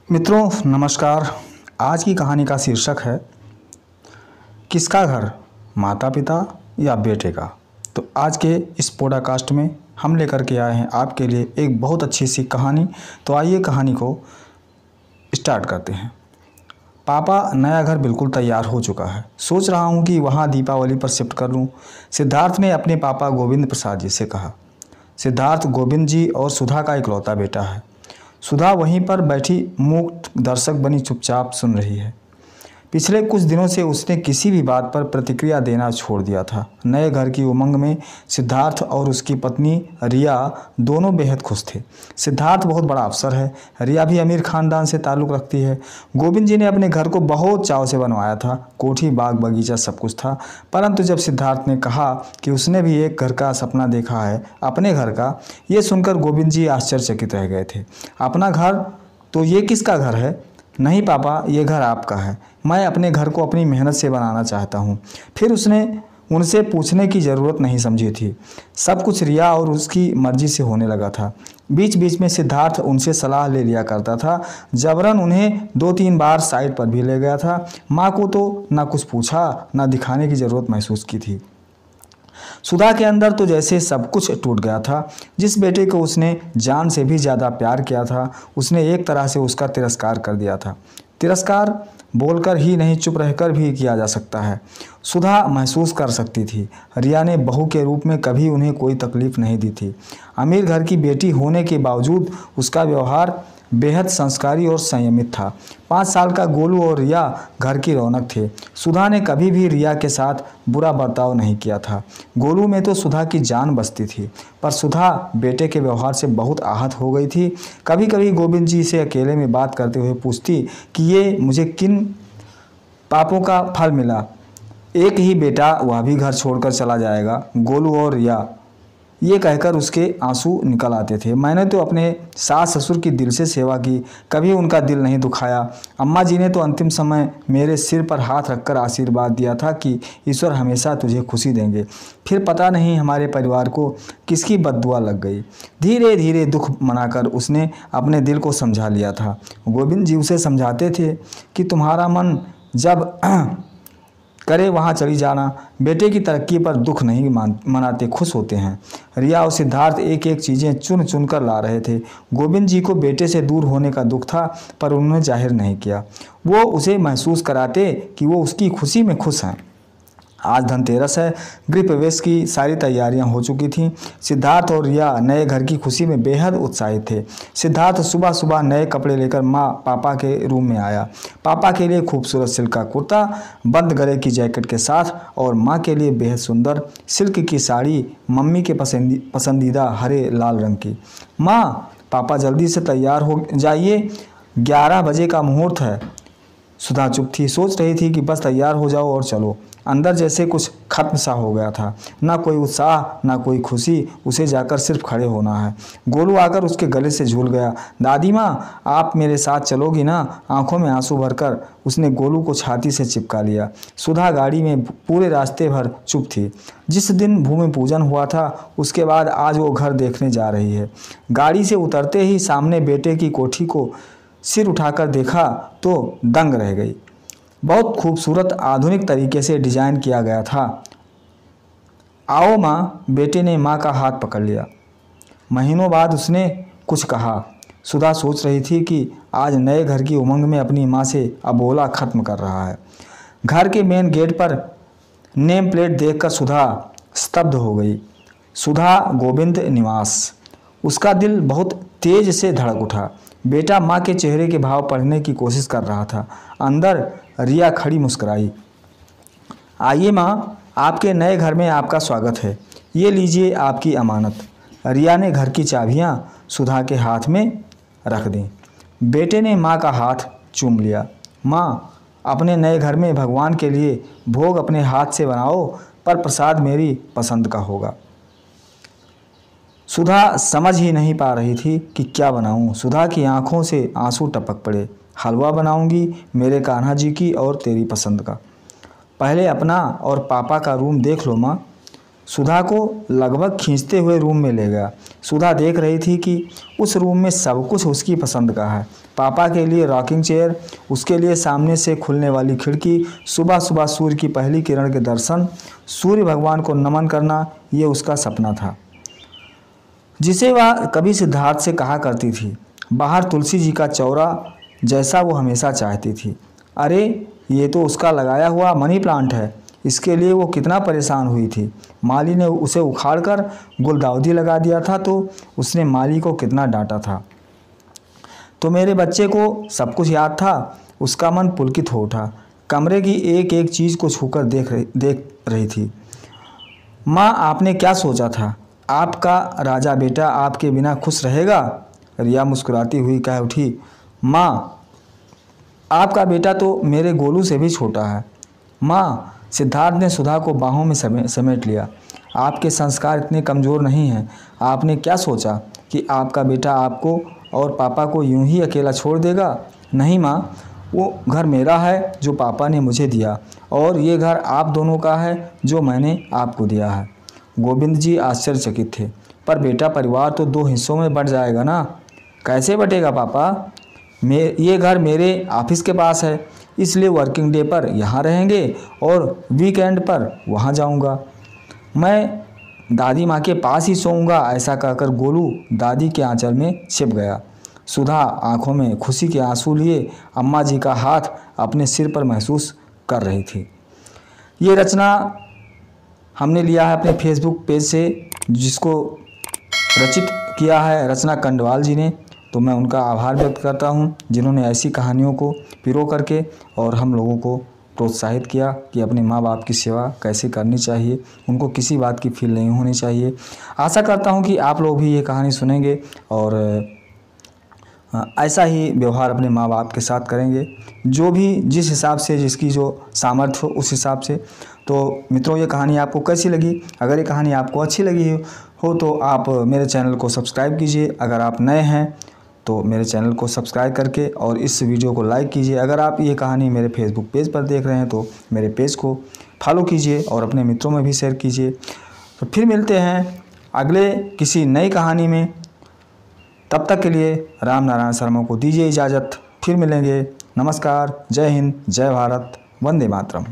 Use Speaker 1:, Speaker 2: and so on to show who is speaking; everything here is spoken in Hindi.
Speaker 1: मित्रों नमस्कार। आज की कहानी का शीर्षक है किसका घर, माता पिता या बेटे का। तो आज के इस पॉडकास्ट में हम लेकर के आए हैं आपके लिए एक बहुत अच्छी सी कहानी। तो आइए कहानी को स्टार्ट करते हैं। पापा, नया घर बिल्कुल तैयार हो चुका है। सोच रहा हूँ कि वहाँ दीपावली पर शिफ्ट कर लूँ, सिद्धार्थ ने अपने पापा गोविंद प्रसाद जी से कहा। सिद्धार्थ गोविंद जी और सुधा का इकलौता बेटा है। सुधा वहीं पर बैठी मूक दर्शक बनी चुपचाप सुन रही है। पिछले कुछ दिनों से उसने किसी भी बात पर प्रतिक्रिया देना छोड़ दिया था। नए घर की उमंग में सिद्धार्थ और उसकी पत्नी रिया दोनों बेहद खुश थे। सिद्धार्थ बहुत बड़ा अफसर है, रिया भी अमीर खानदान से ताल्लुक़ रखती है। गोविंद जी ने अपने घर को बहुत चाव से बनवाया था, कोठी बाग बगीचा सब कुछ था। परंतु जब सिद्धार्थ ने कहा कि उसने भी एक घर का सपना देखा है, अपने घर का, ये सुनकर गोविंद जी आश्चर्यचकित रह गए थे। अपना घर? तो ये किसका घर है? नहीं पापा, ये घर आपका है। मैं अपने घर को अपनी मेहनत से बनाना चाहता हूँ। फिर उसने उनसे पूछने की ज़रूरत नहीं समझी थी। सब कुछ रिया और उसकी मर्जी से होने लगा था। बीच बीच में सिद्धार्थ उनसे सलाह ले लिया करता था। जबरन उन्हें 2-3 बार साइड पर भी ले गया था। माँ को तो ना कुछ पूछा, ना दिखाने की ज़रूरत महसूस की थी। सुधा के अंदर तो जैसे सब कुछ टूट गया था। जिस बेटे को उसने जान से भी ज़्यादा प्यार किया था, उसने एक तरह से उसका तिरस्कार कर दिया था। तिरस्कार बोलकर ही नहीं, चुप रहकर भी किया जा सकता है। सुधा महसूस कर सकती थी, रिया ने बहू के रूप में कभी उन्हें कोई तकलीफ़ नहीं दी थी। अमीर घर की बेटी होने के बावजूद उसका व्यवहार बेहद संस्कारी और संयमित था। 5 साल का गोलू और रिया घर की रौनक थे। सुधा ने कभी भी रिया के साथ बुरा बर्ताव नहीं किया था। गोलू में तो सुधा की जान बसती थी, पर सुधा बेटे के व्यवहार से बहुत आहत हो गई थी। कभी कभी गोविंद जी से अकेले में बात करते हुए पूछती कि ये मुझे किन पापों का फल मिला। एक ही बेटा, वह भी घर छोड़कर चला जाएगा, गोलू और रिया, ये कहकर उसके आंसू निकल आते थे। मैंने तो अपने सास ससुर की दिल से सेवा की, कभी उनका दिल नहीं दुखाया। अम्मा जी ने तो अंतिम समय मेरे सिर पर हाथ रखकर आशीर्वाद दिया था कि ईश्वर हमेशा तुझे खुशी देंगे। फिर पता नहीं हमारे परिवार को किसकी बद्दुआ लग गई। धीरे धीरे दुख मनाकर उसने अपने दिल को समझा लिया था। गोविंद जी उसे समझाते थे कि तुम्हारा मन जब करे वहाँ चली जाना। बेटे की तरक्की पर दुख नहीं मनाते, खुश होते हैं। रिया और सिद्धार्थ एक एक चीज़ें चुन चुन कर ला रहे थे। गोविंद जी को बेटे से दूर होने का दुख था, पर उन्होंने जाहिर नहीं किया। वो उसे महसूस कराते कि वो उसकी खुशी में खुश हैं। आज धनतेरस है, गृह प्रवेश की सारी तैयारियां हो चुकी थीं। सिद्धार्थ और रिया नए घर की खुशी में बेहद उत्साहित थे। सिद्धार्थ सुबह सुबह नए कपड़े लेकर पापा के रूम में आया। पापा के लिए खूबसूरत सिल्क का कुर्ता बंद गले की जैकेट के साथ और माँ के लिए बेहद सुंदर सिल्क की साड़ी, मम्मी के पसंदीदा हरे लाल रंग की। माँ, पापा जल्दी से तैयार हो जाइए, 11 बजे का मुहूर्त है। सुधा चुप थी, सोच रही थी कि बस तैयार हो जाओ और चलो। अंदर जैसे कुछ खत्म सा हो गया था, ना कोई उत्साह ना कोई खुशी। उसे जाकर सिर्फ खड़े होना है। गोलू आकर उसके गले से झूल गया। दादी माँ, आप मेरे साथ चलोगी ना? आंखों में आंसू भरकर उसने गोलू को छाती से चिपका लिया। सुधा गाड़ी में पूरे रास्ते भर चुप थी। जिस दिन भूमि पूजन हुआ था, उसके बाद आज वो घर देखने जा रही है। गाड़ी से उतरते ही सामने बेटे की कोठी को सिर उठाकर देखा तो दंग रह गई। बहुत खूबसूरत आधुनिक तरीके से डिजाइन किया गया था। आओ माँ, बेटे ने माँ का हाथ पकड़ लिया। महीनों बाद उसने कुछ कहा। सुधा सोच रही थी कि आज नए घर की उमंग में अपनी माँ से अबोला खत्म कर रहा है। घर के मेन गेट पर नेम प्लेट देखकर सुधा स्तब्ध हो गई। सुधा गोविंद निवास। उसका दिल बहुत तेज से धड़क उठा। बेटा माँ के चेहरे के भाव पढ़ने की कोशिश कर रहा था। अंदर रिया खड़ी मुस्कुराई। आइए माँ, आपके नए घर में आपका स्वागत है। ये लीजिए आपकी अमानत। रिया ने घर की चाबियाँ सुधा के हाथ में रख दी। बेटे ने माँ का हाथ चूम लिया। माँ, अपने नए घर में भगवान के लिए भोग अपने हाथ से बनाओ, पर प्रसाद मेरी पसंद का होगा। सुधा समझ ही नहीं पा रही थी कि क्या बनाऊं। सुधा की आंखों से आंसू टपक पड़े। हलवा बनाऊंगी, मेरे कान्हा जी की और तेरी पसंद का। पहले अपना और पापा का रूम देख लो माँ। सुधा को लगभग खींचते हुए रूम में ले गया। सुधा देख रही थी कि उस रूम में सब कुछ उसकी पसंद का है। पापा के लिए रॉकिंग चेयर, उसके लिए सामने से खुलने वाली खिड़की, सुबह सुबह सूर्य की पहली किरण के दर्शन, सूर्य भगवान को नमन करना, ये उसका सपना था जिसे वह कभी सिद्धार्थ से कहा करती थी। बाहर तुलसी जी का चौरा जैसा वो हमेशा चाहती थी। अरे ये तो उसका लगाया हुआ मनी प्लांट है, इसके लिए वो कितना परेशान हुई थी। माली ने उसे उखाड़कर गुलदाउदी लगा दिया था तो उसने माली को कितना डांटा था। तो मेरे बच्चे को सब कुछ याद था। उसका मन पुलकित हो उठा। कमरे की एक एक चीज़ को छूकर देख रही थी। माँ, आपने क्या सोचा था? आपका राजा बेटा आपके बिना खुश रहेगा? रिया मुस्कुराती हुई कह उठी, माँ, आपका बेटा तो मेरे गोलू से भी छोटा है। माँ, सिद्धार्थ ने सुधा को बाहों में समेट लिया। आपके संस्कार इतने कमज़ोर नहीं हैं। आपने क्या सोचा कि आपका बेटा आपको और पापा को यूं ही अकेला छोड़ देगा? नहीं माँ, वो घर मेरा है जो पापा ने मुझे दिया, और ये घर आप दोनों का है जो मैंने आपको दिया है। गोविंद जी आश्चर्यचकित थे। पर बेटा, परिवार तो 2 हिस्सों में बंट जाएगा ना? कैसे बटेगा पापा? ये घर मेरे ऑफिस के पास है, इसलिए वर्किंग डे पर यहाँ रहेंगे और वीकेंड पर वहाँ जाऊँगा। मैं दादी माँ के पास ही सोऊंगा। ऐसा कहकर गोलू दादी के आंचल में छिप गया। सुधा आंखों में खुशी के आंसू लिए अम्मा जी का हाथ अपने सिर पर महसूस कर रही थी। ये रचना हमने लिया है अपने फेसबुक पेज से, जिसको रचित किया है रचना कंडवाल जी ने। तो मैं उनका आभार व्यक्त करता हूँ जिन्होंने ऐसी कहानियों को पिरो करके और हम लोगों को प्रोत्साहित किया कि अपने माँ बाप की सेवा कैसे करनी चाहिए, उनको किसी बात की फील नहीं होनी चाहिए। आशा करता हूँ कि आप लोग भी ये कहानी सुनेंगे और ऐसा ही व्यवहार अपने माँ बाप के साथ करेंगे, जो भी जिस हिसाब से जिसकी जो सामर्थ्य हो उस हिसाब से। तो मित्रों, ये कहानी आपको कैसी लगी? अगर ये कहानी आपको अच्छी लगी हो तो आप मेरे चैनल को सब्सक्राइब कीजिए। अगर आप नए हैं तो मेरे चैनल को सब्सक्राइब करके और इस वीडियो को लाइक कीजिए। अगर आप ये कहानी मेरे फेसबुक पेज पर देख रहे हैं तो मेरे पेज को फॉलो कीजिए और अपने मित्रों में भी शेयर कीजिए। तो फिर मिलते हैं अगले किसी नई कहानी में। तब तक के लिए राम नारायण शर्मा को दीजिए इजाज़त। फिर मिलेंगे। नमस्कार, जय हिंद, जय भारत, वंदे मातरम।